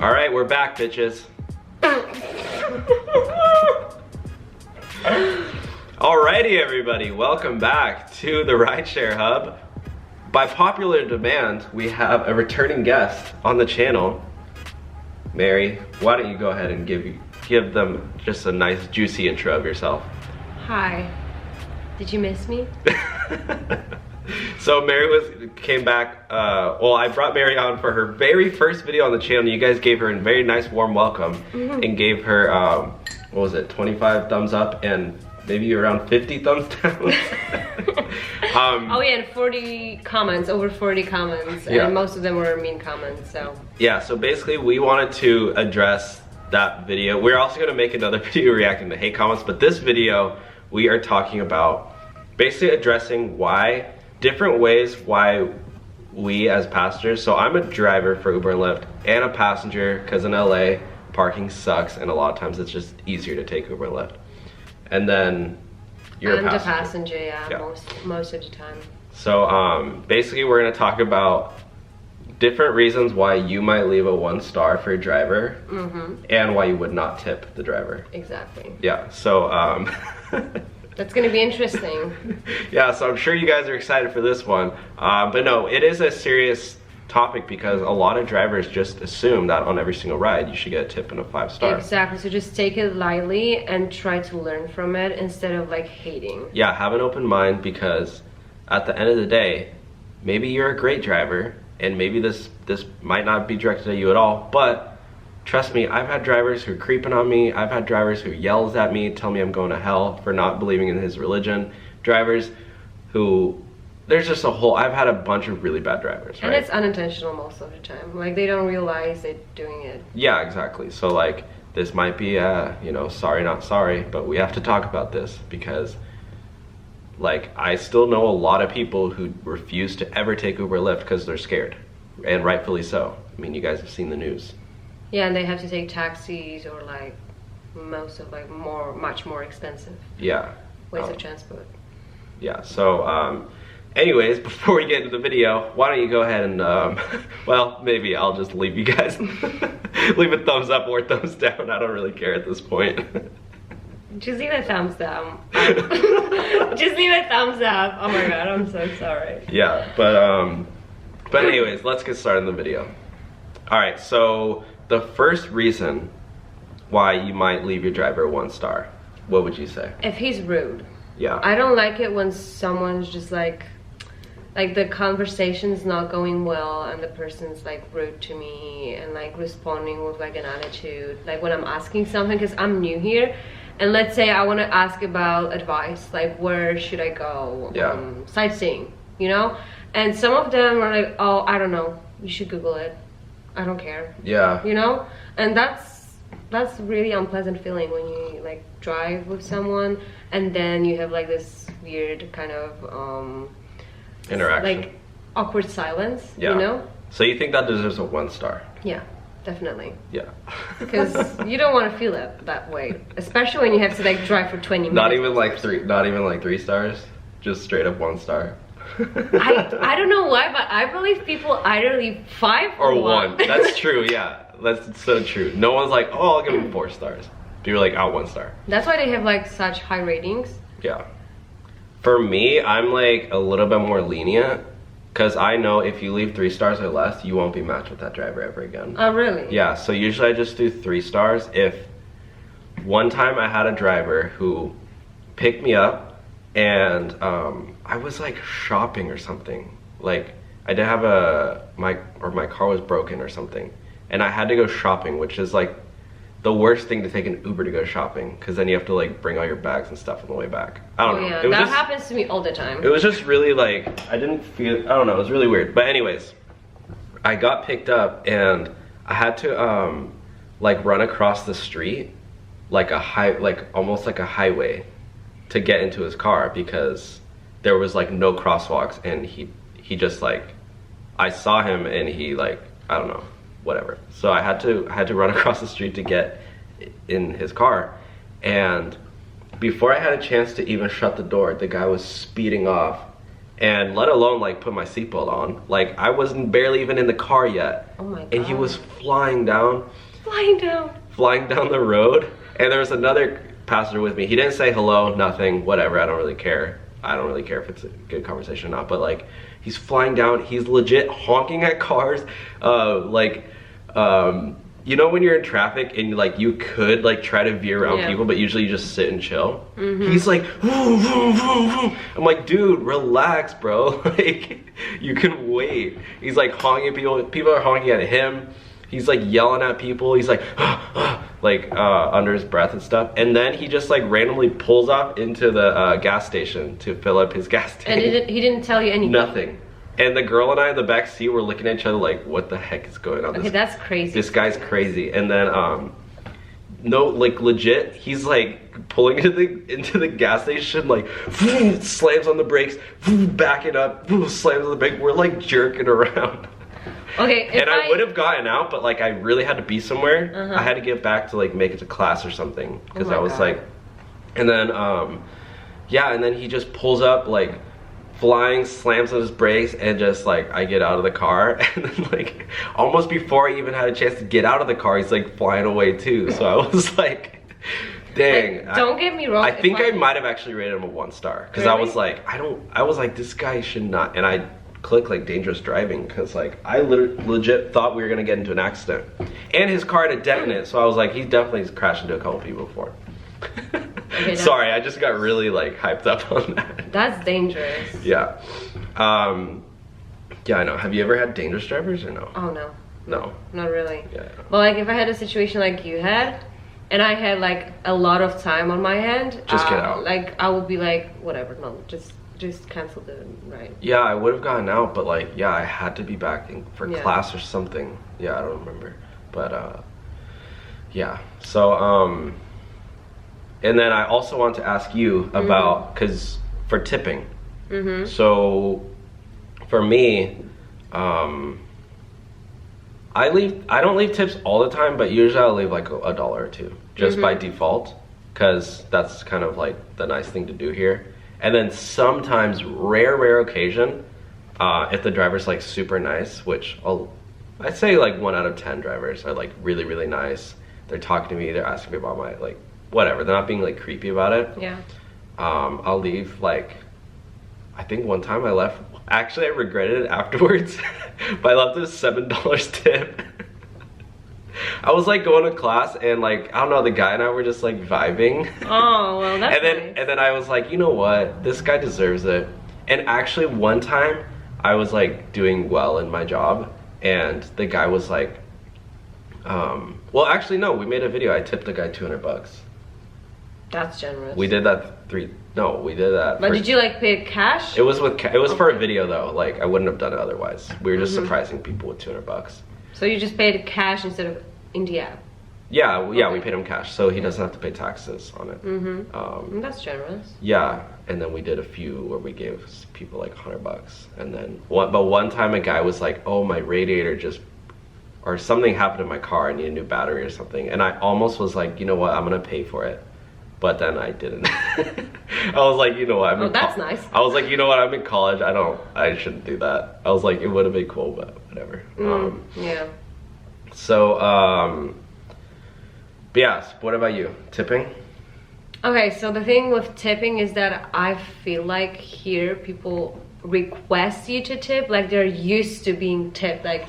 All right, we're back, bitches. Alrighty, everybody, welcome back to the Rideshare Hub. By popular demand, we have a returning guest on the channel. Mary, why don't you go ahead and give them just a nice, juicy intro of yourself. Hi. Did you miss me? So Mary came back, well, I brought Mary on for her very first video on the channel. You guys gave her a very nice warm welcome and gave her, what was it, 25 thumbs up and maybe around 50 thumbs down. Oh yeah, and 40 comments, over 40 comments, and most of them were mean comments, so. Yeah, so basically we wanted to address that video. We're also gonna make another video reacting to hate comments, but this video, we are talking about basically addressing different ways why we as passengers, so I'm a driver for Uber and Lyft and a passenger because in LA, parking sucks and a lot of times it's just easier to take Uber and Lyft. And then you're a passenger. I'm the passenger, yeah. Most of the time. So basically we're gonna talk about different reasons why you might leave a 1-star for your driver and why you would not tip the driver. Exactly. Yeah, so that's gonna be interesting. Yeah, so I'm sure you guys are excited for this one. But no, it is a serious topic because a lot of drivers just assume that on every single ride you should get a tip and a 5-star. Exactly, so just take it lightly and try to learn from it instead of like hating. Yeah, have an open mind because at the end of the day, maybe you're a great driver and maybe this might not be directed at you at all, but trust me, I've had drivers who are creeping on me. I've had drivers who yells at me, tell me I'm going to hell for not believing in his religion. Drivers who, there's just I've had a bunch of really bad drivers, right? And it's unintentional most of the time. Like they don't realize they're doing it. Yeah, exactly. So like, this might be you know, sorry not sorry, but we have to talk about this because like, I still know a lot of people who refuse to ever take Uber or Lyft because they're scared, and rightfully so. I mean, you guys have seen the news. Yeah, and they have to take taxis or like most of like much more expensive ways of transport. Yeah, so anyways, before we get into the video, why don't you go ahead and well, maybe I'll just leave you guys leave a thumbs up or a thumbs down. I don't really care at this point. Just leave a thumbs down. Just leave a thumbs up. Oh my god, I'm so sorry. Yeah, but anyways, let's get started in the video. Alright, so the first reason why you might leave your driver a 1-star, what would you say? If he's rude. Yeah. I don't like it when someone's just like the conversation's not going well and the person's like rude to me and like responding with like an attitude. Like when I'm asking something, because I'm new here, and let's say I want to ask about advice, like where should I go? Sightseeing, you know? And some of them are like, oh, I don't know, you should Google it. I don't care. Yeah. You know? And that's really unpleasant feeling when you like drive with someone and then you have like this weird kind of interaction, like awkward silence, you know? So you think that deserves a 1-star? Yeah, definitely. Yeah. Because you don't want to feel it that way, especially when you have to like drive for 20 minutes. Not even like 3 stars, just straight up 1-star. I don't know why, but I believe people either leave 5 or 1. That's true, yeah. That's so true. No one's like, oh, I'll give them 4 stars. You're like, oh, 1-star. That's why they have like such high ratings. Yeah. For me, I'm like a little bit more lenient because I know if you leave 3 stars or less, you won't be matched with that driver ever again. Oh, really? Yeah, so usually I just do 3 stars. If one time I had a driver who picked me up and I was like shopping or something. Like I did have my car was broken or something. And I had to go shopping, which is like the worst thing to take an Uber to go shopping because then you have to like bring all your bags and stuff on the way back. I don't know. Yeah, that happens to me all the time. It was just really like, I didn't feel, I don't know, it was really weird. But anyways, I got picked up and I had to like run across the street like almost like a highway to get into his car because there was like no crosswalks and he just like, I saw him and he like, I don't know, whatever. So I had to run across the street to get in his car, and before I had a chance to even shut the door, the guy was speeding off and let alone like put my seatbelt on. Like I wasn't barely even in the car yet. Oh my God. And he was flying down the road, and there was another passenger with me. He didn't say hello, nothing, whatever. I don't really care. I don't really care if it's a good conversation or not, but like he's flying down, he's legit honking at cars, you know when you're in traffic and like you could like try to veer around people, but usually you just sit and chill. He's like, vroom, vroom, vroom, vroom. I'm like, dude, relax, bro. Like you can wait. He's like honking at people. People are honking at him. He's like yelling at people. He's like, under his breath and stuff. And then he just like randomly pulls off into the gas station to fill up his gas tank. And he didn't tell you anything? Nothing. And the girl and I in the back seat were looking at each other like, what the heck is going on? Okay, that's crazy. This guy's crazy. And then, no, like legit, he's like pulling into the gas station, like slams on the brakes, back it up, slams on the brake. We're like jerking around. Okay, and I would have gotten out, but like I really had to be somewhere. I had to get back to like make it to class or something, because I was like, and then yeah, and then he just pulls up like flying, slams on his brakes, and just like I get out of the car, and then like almost before I even had a chance to get out of the car, he's like flying away too. So I was like, dang. Like, don't get me wrong. I think I might have actually rated him a 1 star, because I was like, I was like, this guy should not. And I clicked like dangerous driving, because like I legit thought we were gonna get into an accident, and his car had a dent in it. So I was like, he's definitely crashed into a couple people before. Okay, sorry, I just got really like hyped up on that. That's dangerous. Yeah. Yeah, I know. Have you ever had dangerous drivers or no? Oh no. No. Not really. Yeah. But like if I had a situation like you had, and I had like a lot of time on my hand, just get out. Like I would be like, whatever, no, just cancel the ride. Yeah, I would have gotten out, but like, yeah, I had to be back for class or something. Yeah, I don't remember. But yeah. So and then I also want to ask you about, because for tipping. So for me, I don't leave tips all the time, but usually I'll leave like $1 or $2 just by default, because that's kind of like the nice thing to do here. And then sometimes, rare occasion, if the driver's like super nice, which I'd say like 1 out of 10 drivers are like really, really nice. They're talking to me, they're asking me about my like whatever, they're not being like creepy about it. Yeah. I'll leave like, I think one time I left, actually I regretted it afterwards, but I left a $7 tip. I was like going to class, and like, I don't know, the guy and I were just like vibing. Oh, well, that's nice. And then I was like, you know what, this guy deserves it. And actually one time I was like doing well in my job, and the guy was like, well actually no, we made a video, I tipped the guy $200. That's generous. We did that we did that. But did you like pay cash? It was for a video though. Like I wouldn't have done it otherwise. We were just surprising people with $200. So you just paid cash instead of in the app? Yeah, we paid him cash, so he doesn't have to pay taxes on it. That's generous. Yeah, and then we did a few where we gave people like $100, and then one time a guy was like, "Oh, my radiator or something happened in my car. I need a new battery or something," and I almost was like, you know what, I'm gonna pay for it. But then I didn't. I was like, you know what? That's nice. I was like, you know what? I'm in college. I shouldn't do that. I was like, it would have been cool, but whatever. Yeah. So, but yeah, what about you? Tipping? Okay, so the thing with tipping is that I feel like here people request you to tip, like they're used to being tipped. Like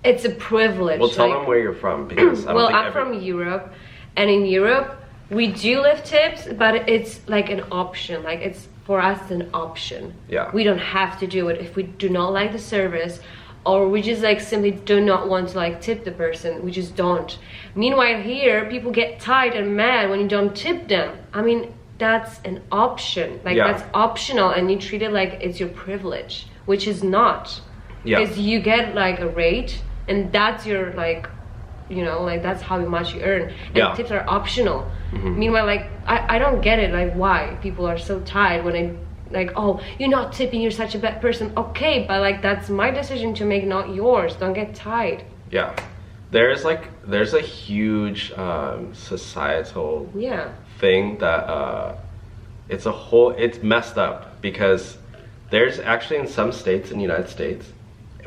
it's a privilege. Well, tell them where you're from, because I don't think I'm from Europe, and in Europe, we do leave tips, but it's like an option. Like it's, for us, it's an option. Yeah. We don't have to do it if we do not like the service, or we just like simply do not want to like tip the person. We just don't. Meanwhile here, people get tight and mad when you don't tip them. I mean, that's an option. Like that's optional, and you treat it like it's your privilege, which is not. Because you get like a rate, and that's your like, you know, like that's how much you earn, and tips are optional. Meanwhile, like I don't get it, like why people are so tired when I like, oh, you're not tipping, you're such a bad person. Okay, but like that's my decision to make, not yours. Don't get tired. Yeah, there's a huge societal thing that it's messed up, because There's actually in some states in the United States,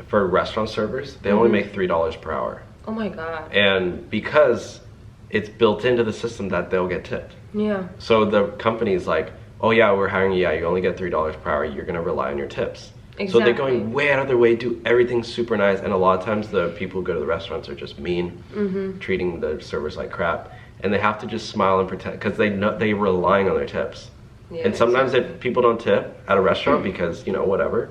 for restaurant servers, they only make $3 per hour. Oh my god. And because it's built into the system that they'll get tipped. Yeah. So the company's like, oh yeah, we're hiring you, yeah, you only get $3 per hour, you're gonna rely on your tips. Exactly. So they're going way out of their way, do everything super nice, and a lot of times the people who go to the restaurants are just mean, treating the servers like crap, and they have to just smile and pretend, because they're relying on their tips. Yeah, and sometimes exactly. if people don't tip at a restaurant because, you know, whatever,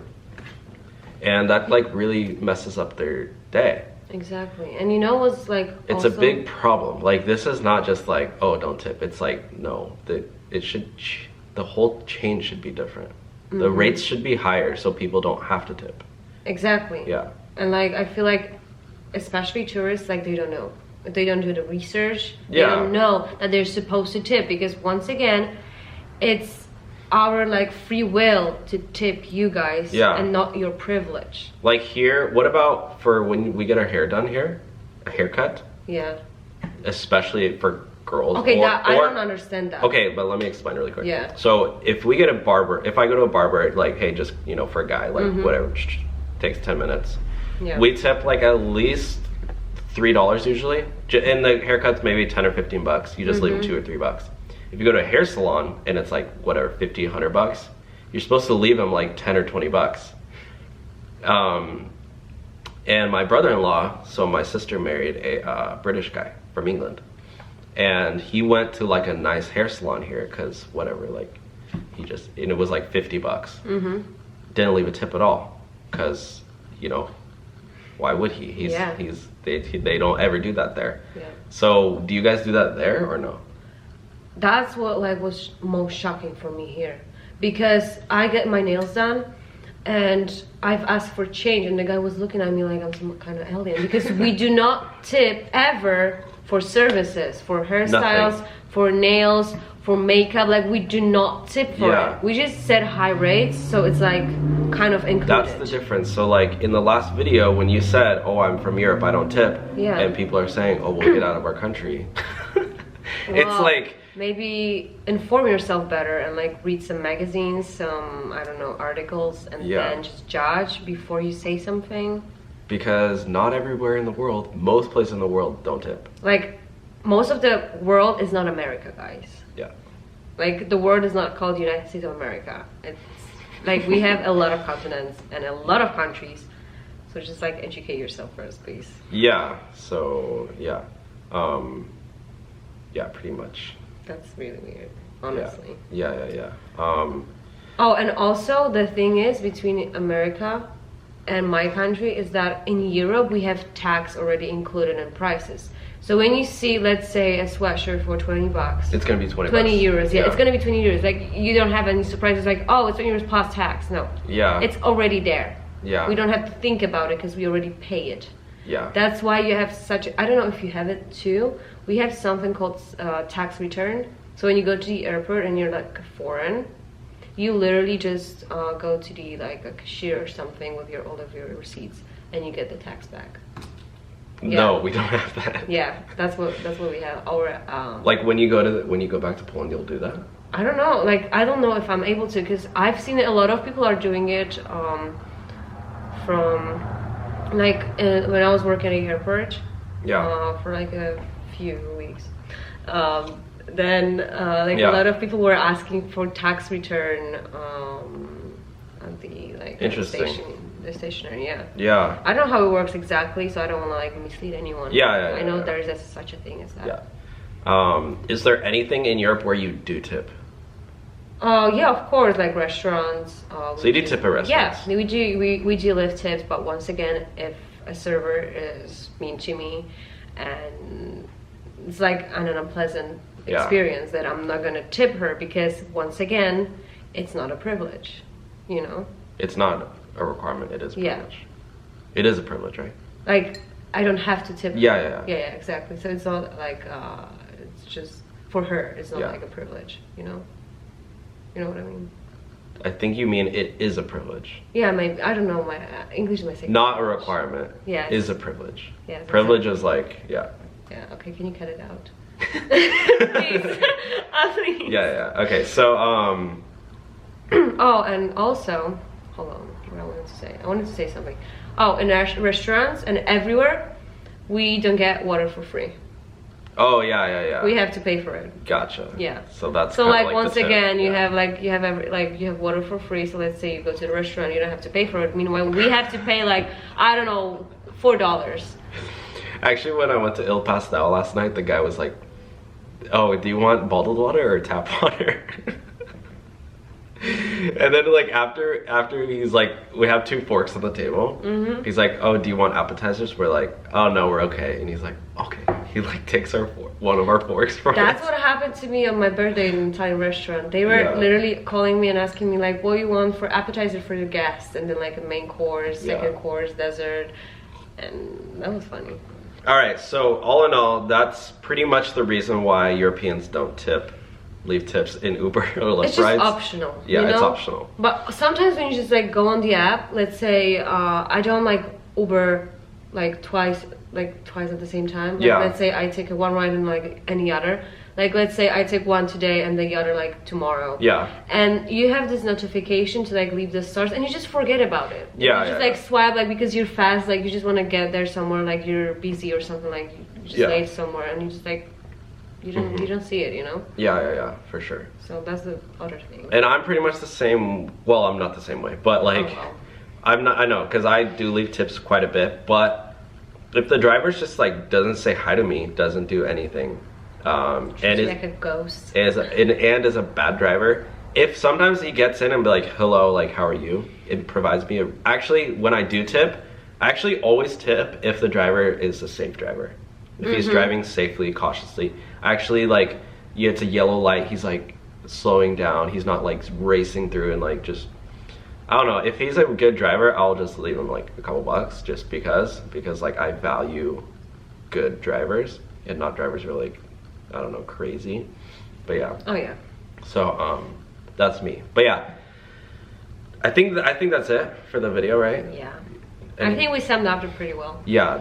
and that like really messes up their day. Exactly. And you know what's like It's also... a big problem. Like, this is not just like, oh, don't tip. It's like, no, the whole chain should be different. The rates should be higher so people don't have to tip. Exactly. Yeah. And like, I feel like, especially tourists, like they don't know. They don't do the research. They Yeah. don't know that they're supposed to tip, because once again, it's our like free will to tip you guys, Yeah. and not your privilege. Like here, what about for when we get our hair done here? A haircut? Yeah. Especially for girls. Okay, I don't understand that. Okay, but let me explain really quick. Yeah. So if we get a barber, if I go to a barber, like, hey, just, you know, for a guy, like whatever, takes 10 minutes. Yeah. We tip like at least $3 usually. And the haircut's maybe 10 or 15 bucks. You just leave them $2 or $3. If you go to a hair salon and it's like whatever, 50, 100 bucks, you're supposed to leave them like 10 or 20 bucks. And my brother-in-law, so my sister married a British guy from England. And he went to like a nice hair salon here because whatever, like and it was like 50 bucks. Didn't leave a tip at all because, you know, why would he? They don't ever do that there. Yeah. So do you guys do that there or no? That's what like was most shocking for me here, because I get my nails done and I've asked for change and the guy was looking at me like I'm some kind of alien, because we do not tip ever for services, for hairstyles, Nothing. for nails, for makeup. Like, we do not tip for it. We just set high rates, so it's like kind of included. That's the difference. So like in the last video when you said, oh, I'm from Europe, I don't tip, Yeah. and people are saying, oh, we'll get out of our country. It's Well, like, maybe inform yourself better and like read some magazines, some, I don't know, articles, and Yeah. then just judge before you say something. because not everywhere in the world, most places in the world don't tip. Like, most of the world is not America, guys. Yeah. Like, the world is not called United States of America. It's like we have a lot of continents and a lot of countries, so just like educate yourself first, please. Yeah, so yeah. Yeah, pretty much. That's really weird, honestly. Yeah. Oh, and also the thing is between America and my country is that in Europe we have tax already included in prices. So when you see, let's say, a sweatshirt for 20 bucks, It's gonna be 20 euros, yeah, Yeah. it's gonna be 20 euros. Like, you don't have any surprises like, oh, it's 20 euros plus tax. No, Yeah. it's already there. Yeah. We don't have to think about it because we already pay it. Yeah. That's why you have such I don't know if you have it too. We have something called tax return. So when you go to the airport and you're like foreign, you literally just go to the like a cashier or something with all of your receipts, and you get the tax back. No, we don't have that. Yeah, that's what we have. Our Like when you go back to Poland, you'll do that? I don't know. Like, I don't know if I'm able to, because I've seen it. A lot of people are doing it from like when I was working at the airport. Yeah. For like a few weeks. Then like Yeah. a lot of people were asking for tax return at the like Interesting. the stationery. Yeah. Yeah. I don't know how it works exactly, so I don't want to like mislead anyone. Yeah, I know yeah. there's such a thing as that. Yeah. Is there anything in Europe where you do tip? Yeah, of course, like restaurants. So you do tip at restaurants? Yeah, we do lift tips, but once again, if a server is mean to me and it's like an unpleasant experience, that I'm not gonna tip her, because once again, it's not a privilege, you know? It's not a requirement, it is a Yeah. privilege. It is a privilege, right? Like, I don't have to tip her. Yeah. Yeah, exactly. So it's not like, it's just, for her, it's not Yeah. like a privilege, you know? You know what I mean? I think you mean it is a privilege. Yeah, I don't know, my English is my second Not a language. requirement. Yeah. Is a privilege. Yeah, it's Privilege is like, yeah. Yeah, okay, can you cut it out? Please. Please. Yeah. Okay, so, Oh, and also, hold on, what I wanted to say. I wanted to say something. Oh, in restaurants and everywhere, we don't get water for free. Oh yeah. We have to pay for it. Gotcha. Yeah. So that's so like once the tip. again, you have you have water for free. So let's say you go to the restaurant, you don't have to pay for it. Meanwhile, we have to pay like, I don't know, $4. Actually, when I went to Il Pastel last night, the guy was like, "Oh, do you want bottled water or tap water?" And then like after he's like, we have 2 forks on the table. He's like, "Oh, do you want appetizers?" We're like, "Oh no, we're okay." And he's like, "Okay." He like takes one of our forks from That's us. what happened to me on my birthday in an Italian restaurant. They were literally calling me and asking me like, what do you want for appetizer for your guests, and then like a main course, second course, dessert, and that was funny. All right, so all in all, that's pretty much the reason why Europeans don't leave tips in Uber or Lyft rides. It's just optional. Yeah, you know? it's optional. But sometimes when you just like go on the app, let's say I don't like Uber like twice at the same time. Like, let's say I take one ride and like any other. Like let's say I take one today and the other like tomorrow. Yeah. And you have this notification to like leave the stars and you just forget about it. Yeah. You just like swipe like because you're fast, like you just want to get there somewhere, like you're busy or something, like you just late somewhere and you just like you don't see it, you know? Yeah, for sure. So that's the other thing. And I'm pretty much the same. Well, I'm not the same way, but like I'm not. I know because I do leave tips quite a bit, but if the driver's just like doesn't say hi to me, doesn't do anything, and is like a ghost, and is a bad driver. If sometimes he gets in and be like, "Hello, like how are you?" It provides me actually when I do tip, I actually always tip if the driver is a safe driver. If he's driving safely, cautiously. Actually, like it's a yellow light, he's like slowing down. He's not like racing through and like just. I don't know, if he's a good driver, I'll just leave him like a couple bucks just because like I value good drivers and not drivers who are like, I don't know, crazy. But yeah. Oh yeah. So that's me. But yeah, I think that's it for the video, right? Yeah. And I think we summed up it pretty well. Yeah,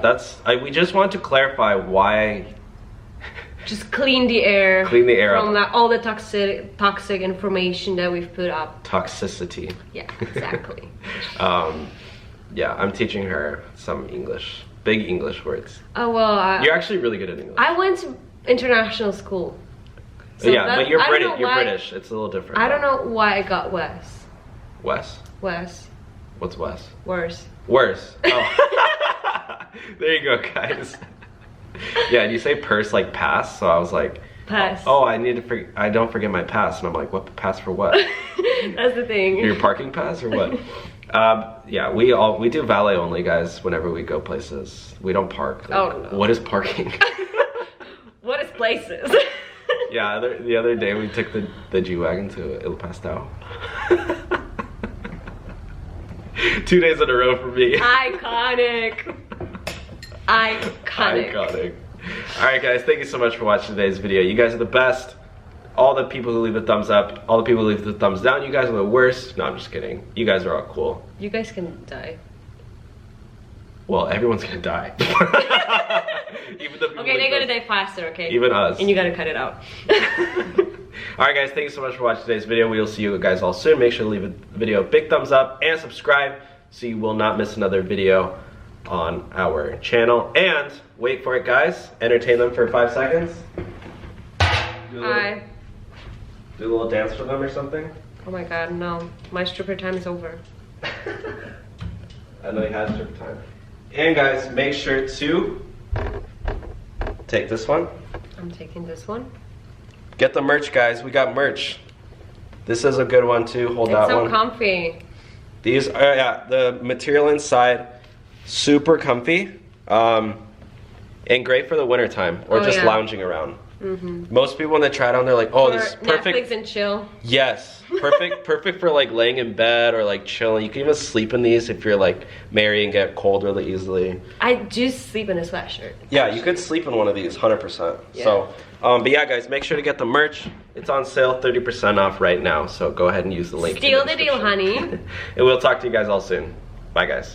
we just want to clarify why. Just clean the air. Clean the air from all the toxic information that we've put up. Toxicity. Yeah, exactly. Yeah, I'm teaching her some big English words. Oh well. You're actually really good at English. I went to international school. So yeah, but you're British. You're British. It's a little different. I don't know why I got Wes. Wes. Wes. What's Wes? Worse. Worse. Oh. There you go, guys. Yeah, and you say purse like pass, so I was like, pass. Oh, I don't forget my pass, and I'm like, what pass for what? That's the thing. Your parking pass or what? Yeah, we do valet only, guys. Whenever we go places, we don't park. Like, oh no. What is parking? What is places? Yeah, the other day we took the G-Wagon to Il Pastel. 2 days in a row for me. Iconic. Iconic. All right, guys, thank you so much for watching today's video. You guys are the best. All the people who leave a thumbs up, all the people who leave the thumbs down, you guys are the worst. No, I'm just kidding. You guys are all cool. You guys can die. Well, everyone's gonna die. Even the people okay, they're gonna die faster, okay? Even us. And you gotta cut it out. All right, guys, thank you so much for watching today's video. We will see you guys all soon. Make sure to leave a video a big thumbs up and subscribe so you will not miss another video on our channel. And wait for it, guys. Entertain them for 5 seconds. Do a little dance for them or something. Oh my god, no. My stripper time is over. I know you had stripper time. And guys, make sure to take this one. I'm taking this one. Get the merch, guys. We got merch. This is a good one too. Hold that one. It's so comfy. These are, yeah, the material inside, super comfy, and great for the winter time or just lounging around. Most people when they try it on, they're like, "Oh, this is perfect." Netflix and chill. Yes, perfect for like laying in bed or like chilling. You can even sleep in these if you're like married and get cold really easily. I do sleep in a sweatshirt. Yeah, you could sleep in one of these, 100%. Yeah. So, but yeah, guys, make sure to get the merch. It's on sale, 30% off right now. So go ahead and use the link. Steal the deal, honey. And we'll talk to you guys all soon. Bye, guys.